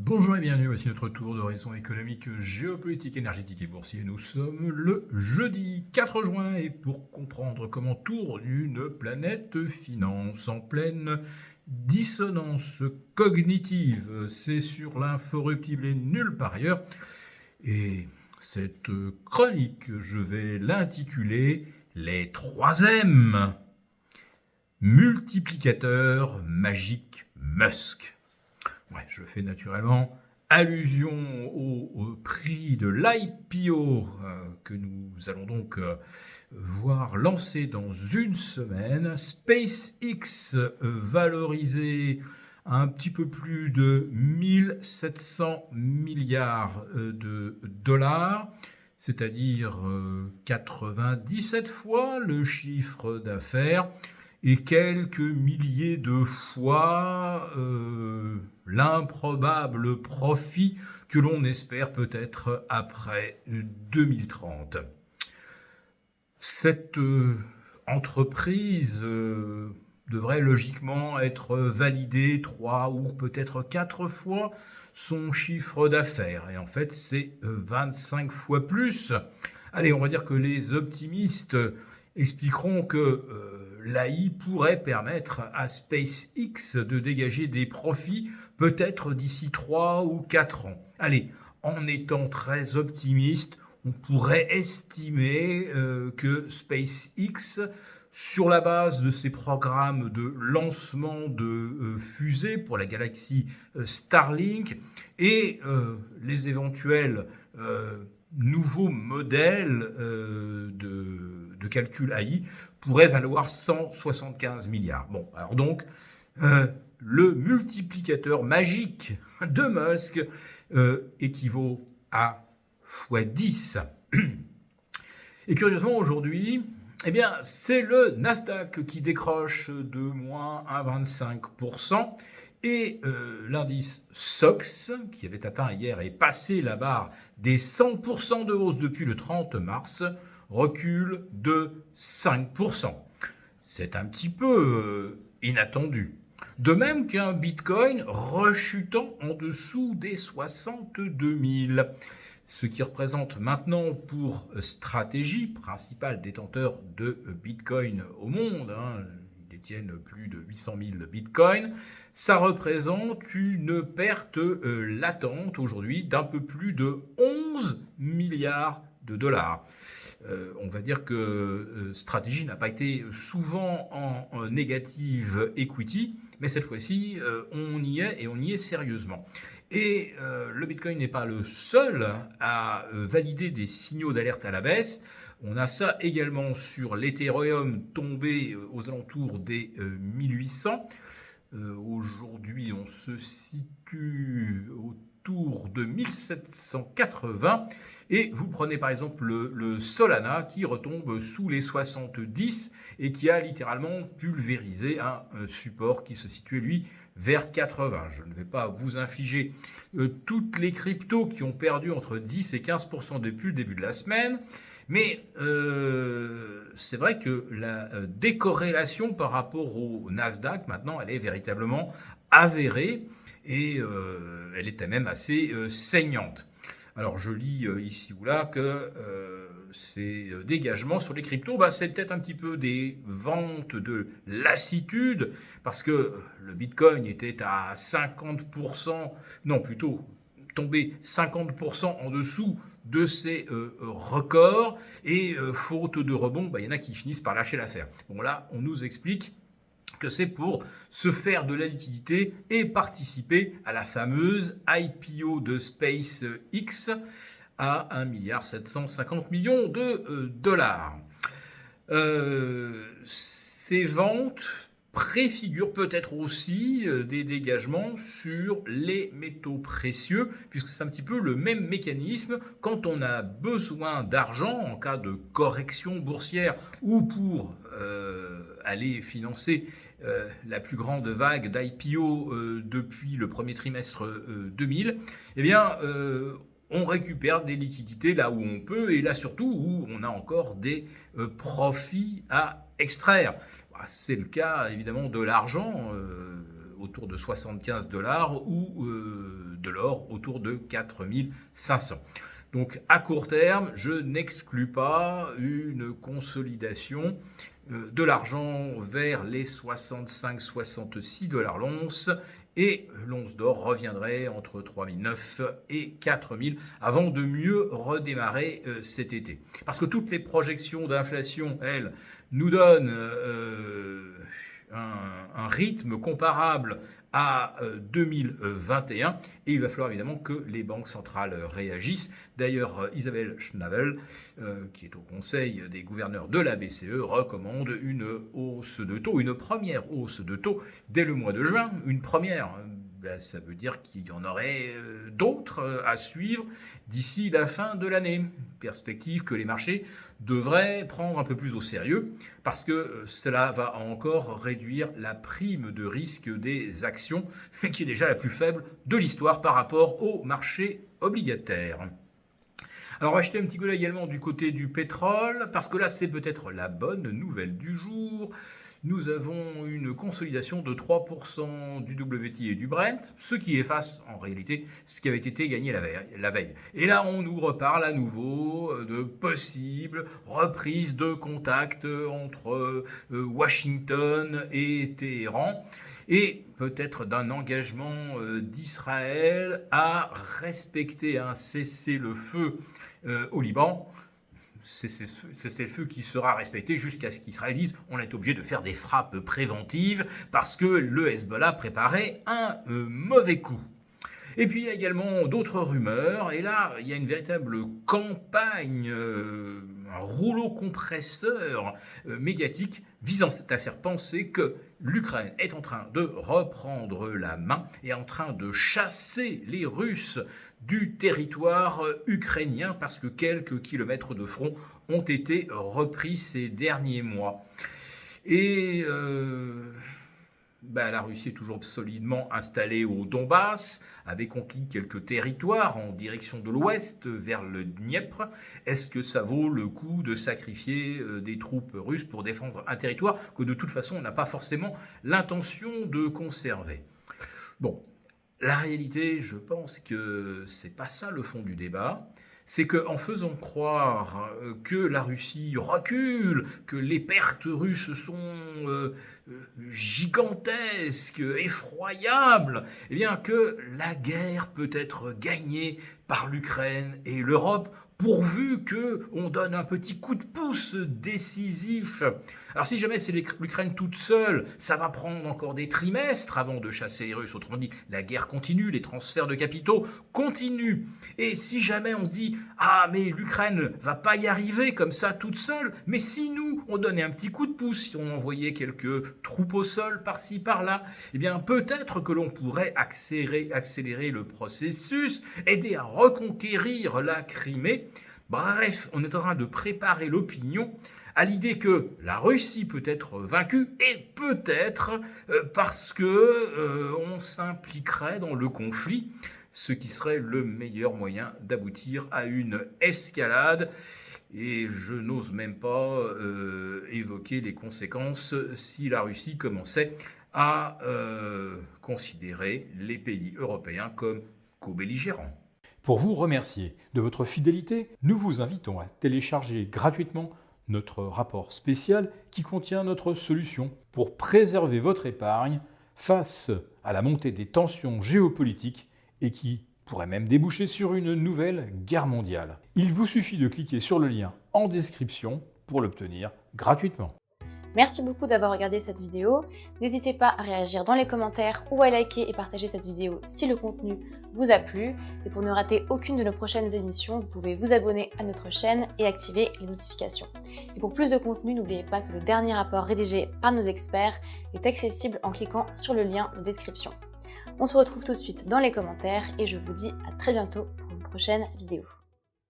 Bonjour et bienvenue, voici notre tour d'horizon économique, géopolitique, énergétique et boursier. Nous sommes le jeudi 4 juin et pour comprendre comment tourne une planète finance en pleine dissonance cognitive, c'est sur l'inforruptible et nulle part ailleurs. Et cette chronique, je vais l'intituler Les 3 M. Multiplicateur magique Musk. Ouais, je fais naturellement allusion au prix de l'IPO que nous allons donc voir lancer dans une semaine. SpaceX valorisé à un petit peu plus de 1700 milliards de dollars, c'est-à-dire 97 fois le chiffre d'affaires et quelques milliers de fois l'improbable profit que l'on espère peut-être après 2030. Cette entreprise devrait logiquement être validée 3 ou peut-être 4 fois son chiffre d'affaires. Et en fait, c'est 25 fois plus. Allez, on va dire que les optimistes expliqueront que l'AI pourrait permettre à SpaceX de dégager des profits peut-être d'ici 3 ou 4 ans. Allez, en étant très optimiste, on pourrait estimer que SpaceX, sur la base de ses programmes de lancement de fusées pour la galaxie Starlink et les éventuels nouveaux modèles de calcul AI, pourrait valoir 175 milliards. Bon, alors donc, le multiplicateur magique de Musk équivaut à x10. Et curieusement, aujourd'hui, eh bien, c'est le Nasdaq qui décroche de moins 1,25%. Et l'indice SOX, qui avait atteint hier et passé la barre des 100% de hausse depuis le 30 mars, recule de 5%. C'est un petit peu inattendu. De même qu'un Bitcoin rechutant en dessous des 62 000. Ce qui représente maintenant pour Stratégie, principal détenteur de Bitcoin au monde, ils détiennent plus de 800 000 Bitcoins, ça représente une perte latente aujourd'hui d'un peu plus de 11 milliards de dollars. On va dire que Stratégie n'a pas été souvent en négative equity, mais cette fois-ci, on y est et on y est sérieusement. Et le Bitcoin n'est pas le seul à valider des signaux d'alerte à la baisse. On a ça également sur l'Ethereum tombé aux alentours des 1800. Aujourd'hui, on se situe autour de 1780. Et vous prenez par exemple le Solana qui retombe sous les 70 et qui a littéralement pulvérisé un support qui se situait lui vers 80. Je ne vais pas vous infliger toutes les cryptos qui ont perdu entre 10 et 15% depuis le début de la semaine. Mais c'est vrai que la décorrélation par rapport au Nasdaq, maintenant, elle est véritablement avérée et elle est même assez saignante. Alors je lis ici ou là que ces dégagements sur les cryptos, c'est peut-être un petit peu des ventes de lassitude, parce que le Bitcoin était à 50%, non plutôt tombé 50% en dessous de ces records, et faute de rebond, il y en a qui finissent par lâcher l'affaire. Bon là, on nous explique que c'est pour se faire de la liquidité et participer à la fameuse IPO de SpaceX à 1,750 milliard de dollars. Ces ventes préfigurent peut-être aussi des dégagements sur les métaux précieux, puisque c'est un petit peu le même mécanisme quand on a besoin d'argent en cas de correction boursière ou pour aller financer la plus grande vague d'IPO depuis le premier trimestre 2000, eh bien on récupère des liquidités là où on peut et là surtout où on a encore des profits à extraire. C'est le cas évidemment de l'argent autour de 75 $ ou de l'or autour de 4500. Donc à court terme, je n'exclus pas une consolidation de l'argent vers les 65-66 $ l'once, et l'once d'or reviendrait entre 3009 et 4000 avant de mieux redémarrer cet été. Parce que toutes les projections d'inflation, elles, nous donnent un rythme comparable à 2021, et il va falloir évidemment que les banques centrales réagissent. D'ailleurs, Isabelle Schnabel, qui est au conseil des gouverneurs de la BCE, recommande une hausse de taux, une première hausse de taux dès le mois de juin. Une première, ça veut dire qu'il y en aurait d'autres à suivre d'ici la fin de l'année. Perspective que les marchés devraient prendre un peu plus au sérieux, parce que cela va encore réduire la prime de risque des actions, qui est déjà la plus faible de l'histoire par rapport au marché obligataire. Alors on va jeter un petit coup d'œil également du côté du pétrole, parce que là c'est peut-être la bonne nouvelle du jour. Nous avons une consolidation de 3% du WTI et du Brent, ce qui efface en réalité ce qui avait été gagné la veille. Et là, on nous reparle à nouveau de possibles reprises de contact entre Washington et Téhéran, et peut-être d'un engagement d'Israël à respecter un cessez-le-feu au Liban. C'est le feu qui sera respecté jusqu'à ce qu'Israël dise on est obligé de faire des frappes préventives parce que le Hezbollah préparait un mauvais coup. Et puis il y a également d'autres rumeurs, et là il y a une véritable campagne, un rouleau compresseur médiatique visant à faire penser que l'Ukraine est en train de reprendre la main et en train de chasser les Russes du territoire ukrainien parce que quelques kilomètres de front ont été repris ces derniers mois. Et la Russie est toujours solidement installée au Donbass, avait conquis quelques territoires en direction de l'ouest vers le Dniepr. Est-ce que ça vaut le coup de sacrifier des troupes russes pour défendre un territoire que de toute façon on n'a pas forcément l'intention de conserver? Bon, la réalité, je pense que c'est pas ça le fond du débat. C'est qu'en faisant croire que la Russie recule, que les pertes russes sont gigantesques, effroyables, eh bien que la guerre peut être gagnée par l'Ukraine et l'Europe, pourvu qu'on donne un petit coup de pouce décisif. Alors si jamais c'est l'Ukraine toute seule, ça va prendre encore des trimestres avant de chasser les Russes. Autrement dit, la guerre continue, les transferts de capitaux continuent. Et si jamais on dit « Ah, mais l'Ukraine va pas y arriver comme ça toute seule, mais si nous, on donnait un petit coup de pouce, si on envoyait quelques troupes au sol par-ci, par-là, eh bien peut-être que l'on pourrait accélérer le processus, aider à reconquérir la Crimée. » Bref, on est en train de préparer l'opinion à l'idée que la Russie peut être vaincue, et peut-être parce que on s'impliquerait dans le conflit, ce qui serait le meilleur moyen d'aboutir à une escalade. Et je n'ose même pas évoquer les conséquences si la Russie commençait à considérer les pays européens comme co-belligérants. Pour vous remercier de votre fidélité, nous vous invitons à télécharger gratuitement notre rapport spécial qui contient notre solution pour préserver votre épargne face à la montée des tensions géopolitiques et qui pourrait même déboucher sur une nouvelle guerre mondiale. Il vous suffit de cliquer sur le lien en description pour l'obtenir gratuitement. Merci beaucoup d'avoir regardé cette vidéo. N'hésitez pas à réagir dans les commentaires ou à liker et partager cette vidéo si le contenu vous a plu. Et pour ne rater aucune de nos prochaines émissions, vous pouvez vous abonner à notre chaîne et activer les notifications. Et pour plus de contenu, n'oubliez pas que le dernier rapport rédigé par nos experts est accessible en cliquant sur le lien de description. On se retrouve tout de suite dans les commentaires et je vous dis à très bientôt pour une prochaine vidéo.